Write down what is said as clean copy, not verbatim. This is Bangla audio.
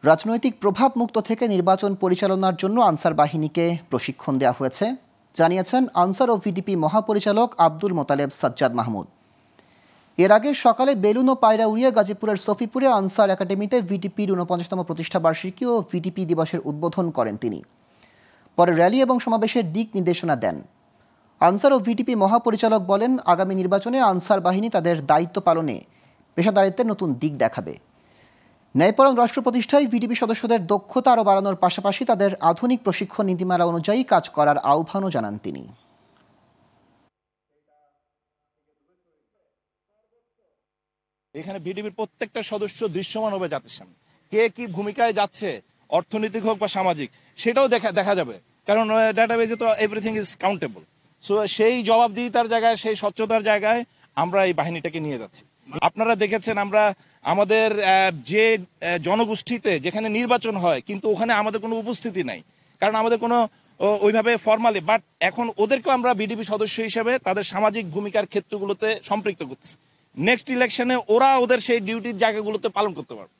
রাজনৈতিক প্রভাব মুক্ত থেকে নির্বাচন পরিচালনার জন্য আনসার বাহিনীকে প্রশিক্ষণ দেওয়া হয়েছে, জানিয়েছেন আনসার ও ভিডিপি মহাপরিচালক আব্দুল মোতালেব সাজ্জাদ মাহমুদ। এর আগে সকালে বেলুন ও পায়রা উড়িয়ে গাজীপুরের সফিপুরে আনসার একাডেমিতে ভিডিপির ৪৯তম প্রতিষ্ঠাবার্ষিকী ও ভিডিপি দিবসের উদ্বোধন করেন তিনি। পরে র্যালি এবং সমাবেশের দিক নির্দেশনা দেন। আনসার ও ভিডিপি মহাপরিচালক বলেন, আগামী নির্বাচনে আনসার বাহিনী তাদের দায়িত্ব পালনে পেশাদারিত্বের নতুন দিক দেখাবে। ন্যায়পরায়ণ রাষ্ট্র প্রতিষ্ঠায় ভিডিপি সদস্যদের দক্ষতা আরও বাড়ানোর পাশাপাশি তাদের আধুনিক প্রশিক্ষণ নীতিমালা অনুযায়ী কাজ করার আহ্বানও জানান তিনি। এখানে ভিডিপির প্রত্যেকটা সদস্য দৃশ্যমান হবে জাতির সামনে, কে কি ভূমিকায় যাচ্ছে, অর্থনৈতিক হোক বা সামাজিক, সেটাও দেখা যাবে, কারণ ডাটাবেজে তো এভরিথিং ইজ কাউন্টেবল। সো সেই জবাবদিহিতার জায়গায়, সেই স্বচ্ছতার জায়গায় আমরা এই বাহিনীটাকে নিয়ে যাচ্ছি। আপনারা দেখেছেন আমরা আমাদের যে জনগোষ্ঠীতে যেখানে নির্বাচন হয়, কিন্তু ওখানে আমাদের কোনো উপস্থিতি নাই, কারণ আমাদের কোনো ওইভাবে ফর্মালি, বাট এখন ওদেরকেও আমরা ভিডিপি সদস্য হিসেবে তাদের সামাজিক ভূমিকার ক্ষেত্রগুলোতে সম্পৃক্ত করছি। নেক্সট ইলেকশনে ওরা ওদের সেই ডিউটির জায়গাগুলোতে পালন করতে পারবে।